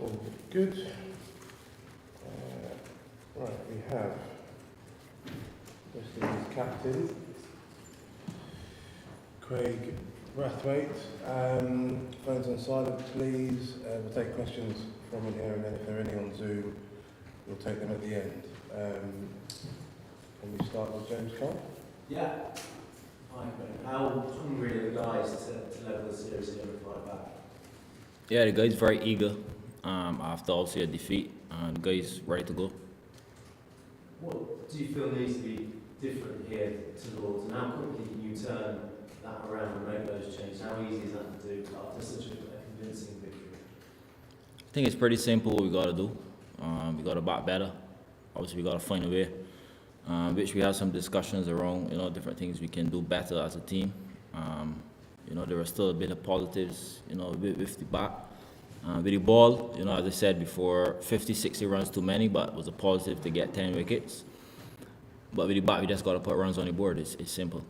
All good. Right, we have listed as captain Kraigg Brathwaite. Phones on silent, please. We'll take questions from in here, and then if there are any on Zoom, we'll take them at the end. Can we start with James Trent? Yeah. Hi, Kraigg. How hungry are the guys to level the series here and fight back? Yeah, the guy's very eager after obviously a defeat. The guy's ready to go. What do you feel needs to be different here to Lords, and how quickly can you turn that around and make those changes? How easy is that to do after such a convincing victory? I think it's pretty simple what we got to do. We got to bat better. Obviously, we got to find a way, which we have some discussions around, different things we can do better as a team. There are still a bit of positives, with the bat. With the ball, as I said before, 50, 60 runs too many, but it was a positive to get 10 wickets. But with the bat, we just got to put runs on the board. It's simple.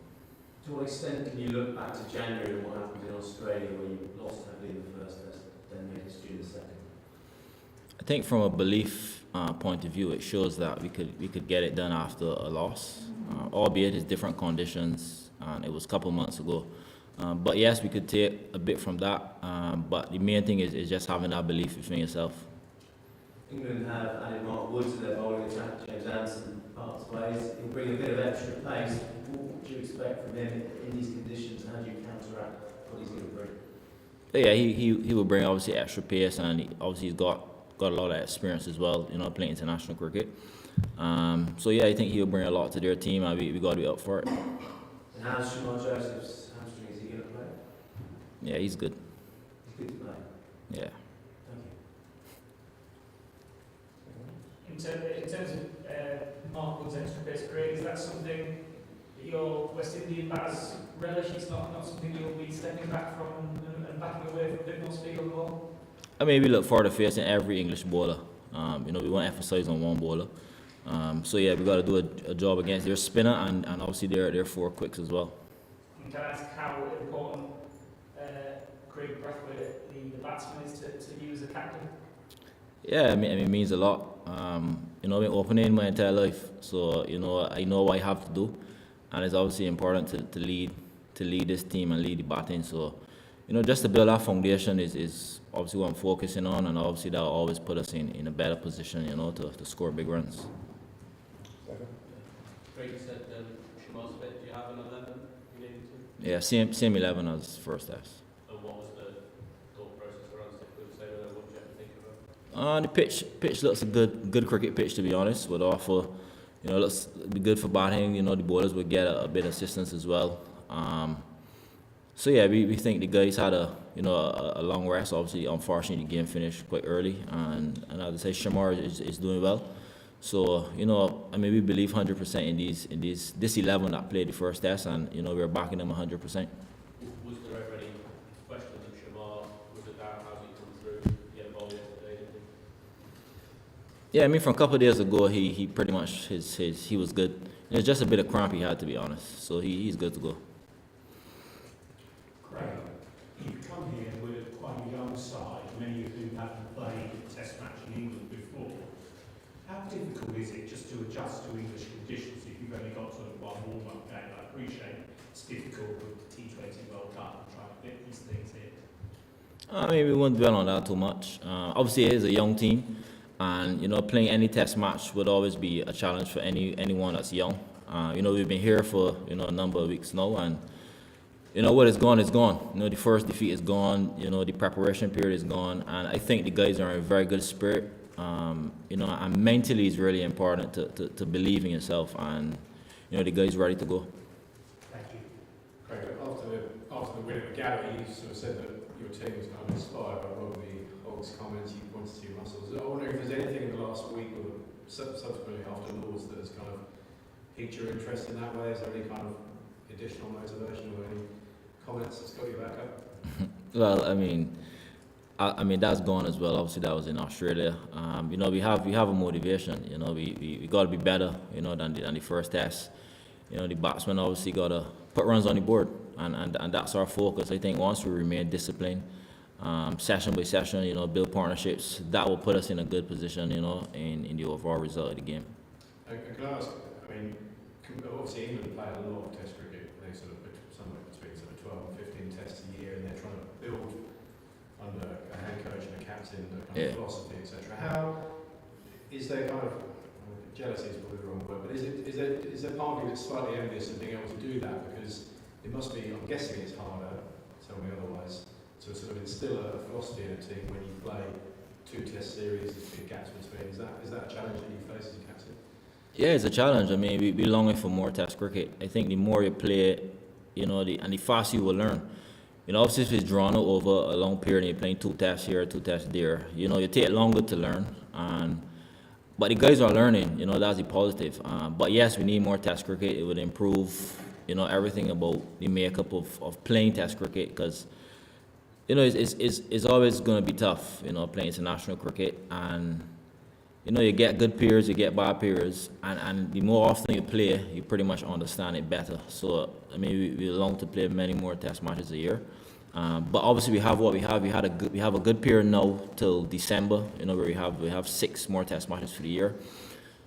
To what extent can you look back to January and what happened in Australia where you lost heavily in the first test, then made history in the second? I think from a belief point of view, it shows that we could get it done after a loss, albeit it's different conditions. And it was a couple months ago. But yes, we could take a bit from that. But the main thing is just having that belief within yourself. England have added Mark Wood to their bowling attack. James Anderson parts ways. He'll bring a bit of extra pace. What do you expect from him in these conditions? How do you counteract what he's going to bring? Yeah, he will bring obviously extra pace, and obviously he's got a lot of experience as well, playing international cricket. So yeah, I think he'll bring a lot to their team, and we got to be up for it. And how's Shamar Joseph's hamstring? Is he going to play? Yeah, he's good. He's good to play. Yeah. Thank you. In terms of Mark Wood's extra pace, Kraigg, is that something that your West Indian batters relish? It's not something you'll be stepping back from and backing away from a bit more speed on the ball? I mean, we look forward to facing every English bowler. We want to emphasize on one bowler. So yeah, we got to do a job against their spinner and obviously their four quicks as well. And can I ask how important Kraigg Brathwaite, the batsman, is to you as a captain? Yeah, I mean, it means a lot. I've been opening my entire life, so I know what I have to do, and it's obviously important to lead this team and lead the batting. So, just to build that foundation is obviously what I'm focusing on, and obviously that will always put us in a better position, to score big runs. Kraigg said Shamar's fit. Do you have an 11 you needed to? Yeah, same 11 as first test. And what was the thought process around sticking with the same 11? What did you have to think about? The pitch looks a good cricket pitch, to be honest. Would offer, looks be good for batting. The bowlers would get a bit of assistance as well. So yeah, we think the guys had a long rest. Obviously, unfortunately, the game finished quite early, and as I say, Shamar is doing well. So we believe 100% in this 11 that played the first test, and we're backing them 100%. Was there ever any questions of Shamar? Was it that? How did he come through? He had a ball yesterday, didn't he? Yeah, from a couple of days ago, he pretty much he was good. It's just a bit of cramp he had, to be honest. So he's good to go. Kraigg, you've come here with quite a young side, many of whom haven't played a test match in England before. How difficult is it just to adjust to English conditions if you've only got sort of one warm-up game? I appreciate it's difficult with the T20 World Cup and trying to fit these things in. We won't dwell on that too much. Obviously, it is a young team, and playing any test match would always be a challenge for anyone that's young. We've been here for a number of weeks now, and what is gone is gone. The first defeat is gone. The preparation period is gone, and I think the guys are in a very good spirit. And mentally is really important to believe in yourself, and the guys ready to go. Thank you. Kraigg, after the win at the Gallery, you sort of said that your team was kind of inspired by Robbie Hogg's comments. You pointed to your muscles. I wonder if there's anything in the last week or subsequently after Lords that has kind of piqued your interest in that way. Is there any kind of additional motivation or any comments that's got you back up? Well, I mean that's gone as well. Obviously, that was in Australia. We have a motivation. We got to be better. Than the first test. The batsmen obviously got to put runs on the board, and that's our focus. I think once we remain disciplined, session by session, build partnerships, that will put us in a good position. In the overall result of the game. And can I ask? Obviously England play a lot of Test cricket. They sort of somewhere between 12 and 15 tests a year, and they're trying to build under a head coach and a captain, a kind of philosophy, etc. How is there kind of jealousy is probably the wrong word, but is there part of you that's slightly envious of being able to do that, because it must be, I'm guessing it's harder, tell me otherwise, to sort of instill a philosophy in a team when you play 2 test series, there's big gaps between. Is that a challenge that you face as a captain? Yeah, it's a challenge. We're longing for more test cricket. I think the more you play it, and the faster you will learn. Obviously if it's drawn out over a long period and you're playing 2 tests here, 2 tests there, you take longer to learn. But the guys are learning, that's the positive. But yes, we need more test cricket. It would improve, everything about the makeup of playing test cricket, because, it's always going to be tough, playing international cricket. And, you get good periods, you get bad periods, and the more often you play, you pretty much understand it better. So, we long to play many more test matches a year. But obviously we have what we have. We have a good period now till December, where we have 6 more test matches for the year.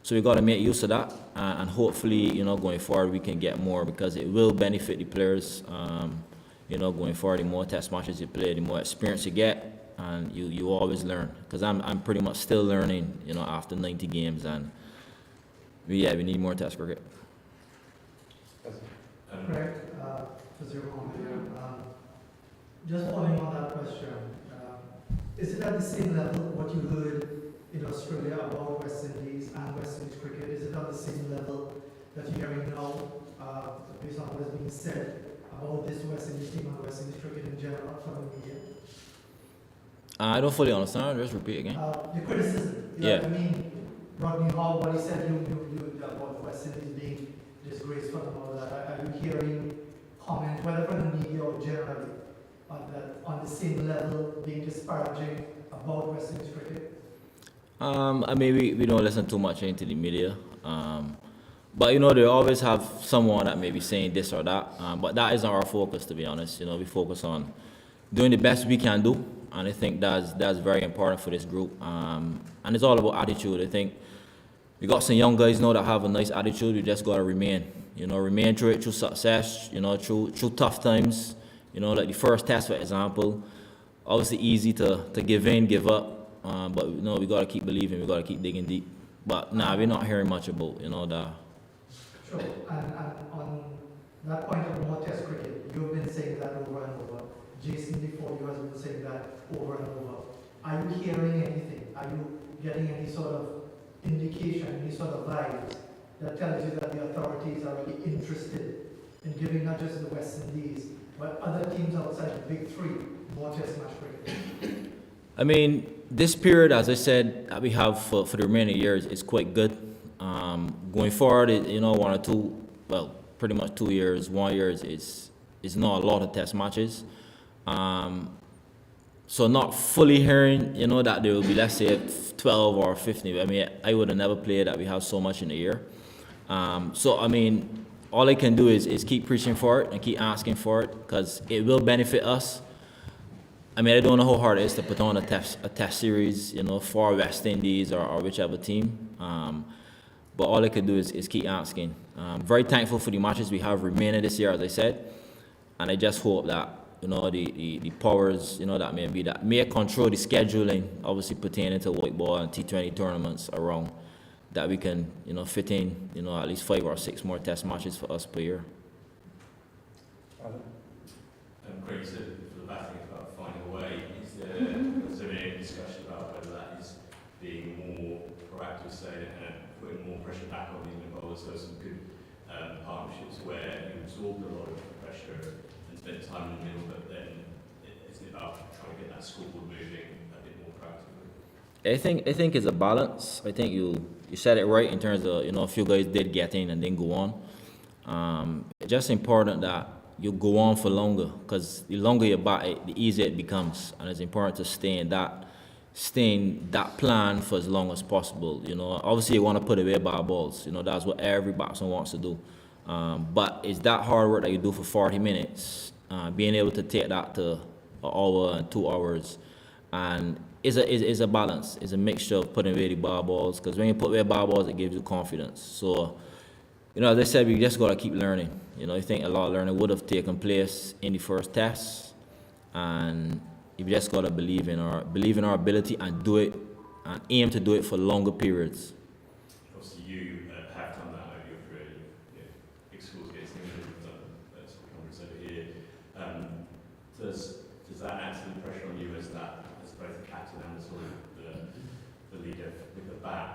So we got to make use of that, and hopefully, going forward we can get more, because it will benefit the players. going forward, the more test matches you play, the more experience you get, and you always learn. Because I'm pretty much still learning, after 90 games, and we need more test cricket. Kraigg, for 0-1 here. Just following on that question, is it at the same level what you heard in Australia about West Indies and West Indies cricket? Is it on the same level that you're hearing now, based on what is being said about this West Indies team and West Indies cricket in general from the media? I don't fully understand. Just repeat again. The criticism. Yeah. I mean, Rodney Hall, what he said about West Indies being disgraceful and all that. Are you hearing comment, whether from the media or generally, on the same level, being disparaging about West Indies cricket? I mean, we don't listen too much into the media. But, they always have someone that may be saying this or that. But that isn't our focus, to be honest. We focus on doing the best we can do. And I think that's very important for this group. And it's all about attitude. I think we got some young guys now that have a nice attitude. We just got to remain through it, through success, through tough times. Like the first test, for example, obviously easy to give in, give up. But, we got to keep believing. We got to keep digging deep. But, we're not hearing much about, that. Sure. And on that point of more test cricket, you've been saying that over and over. Jason before you has been saying that over and over. Are you hearing anything? Are you getting any sort of indication, any sort of vibes that tells you that the authorities are really interested in giving not just the West Indies, but other teams outside the big three more test match cricket? I mean, this period, as I said, that we have for the remaining years is quite good. Going forward, 1 or 2, well, pretty much 2 years, 1 year is not a lot of test matches. So not fully hearing, that there will be, let's say, 12 or 15. I mean, I would have never played that we have so much in a year. So, I mean, all I can do is keep preaching for it and keep asking for it because it will benefit us. I mean, I don't know how hard it is to put on a test series, for West Indies or whichever team. But all I can do is keep asking. Very thankful for the matches we have remaining this year, as I said. And I just hope that, the powers, that may control the scheduling, obviously pertaining to white ball and T20 tournaments around, that we can, fit in, at least 5 or 6 more test matches for us per year. Kraigg said for the batting about finding a way. Is there any discussion about whether that is being more proactive, say, and putting more pressure back on these bowlers, so some good partnerships where you absorb a lot of pressure and spend time in the middle, but then it's about trying to get that scoreboard moving a bit more proactively? I think it's a balance. I think you said it right in terms of, a few guys did get in and then go on. It's just important that you go on for longer because the longer you bat it, the easier it becomes. And it's important to stay in that plan for as long as possible. Obviously you want to put away bad balls. That's what every batsman wants to do. But it's that hard work that you do for 40 minutes, being able to take that to an hour and 2 hours. And it's a balance. It's a mixture of putting away the bad balls because when you put away bad balls, it gives you confidence. So, as I said, we just got to keep learning. I think a lot of learning would have taken place in the first test. And you just got to believe in our ability and do it and aim to do it for longer periods. Obviously, you have done that over your career. Big scores against England, you've done hundreds over here. Does that add to the pressure on you as both the captain and the sort of the leader with the bat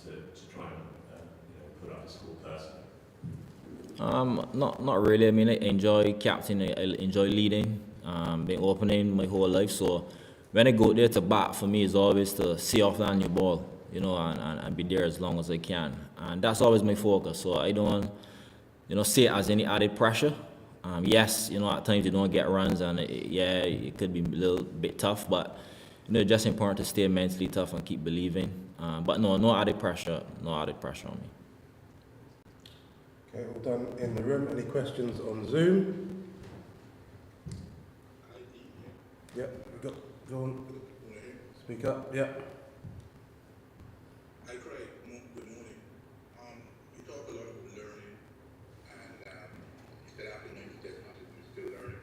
to try and put up a score personally? Not really. I mean, I enjoy captaining. I enjoy leading. Been opening my whole life. So when I go there to bat, for me, is always to see off that new ball, and be there as long as I can. And that's always my focus. So I don't, see it as any added pressure. Yes, at times you don't get runs, and it could be a little bit tough, but it's just important to stay mentally tough and keep believing. But no added pressure on me. Okay, all done in the room. Any questions on Zoom? Yep, go on. Speak up, yep. Hi Kraigg, good morning. We talk a lot of learning, and you said after 90 test matches you're still learning.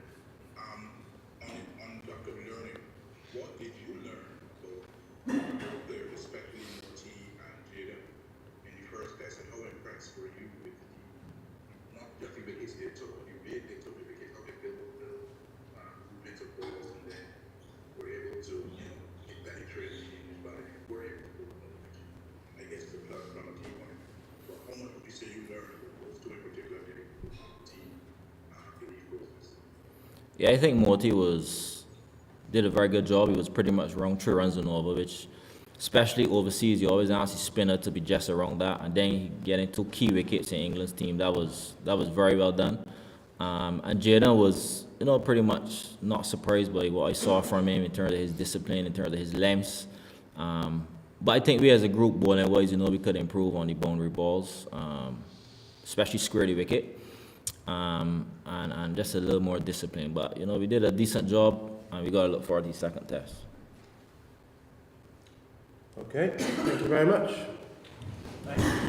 Yeah, I think Morty did a very good job. He was pretty much around 3 runs and over, which, especially overseas, you always ask your spinner to be just around that, and then he getting 2 key wickets in England's team. That was very well done. And Jaden was, pretty much not surprised by what I saw from him in terms of his discipline, in terms of his lengths. But I think we as a group, bowling-wise, we could improve on the boundary balls, especially square the wicket, and just a little more discipline. But, we did a decent job, and we got to look forward to the second test. Okay, thank you very much. Thank you.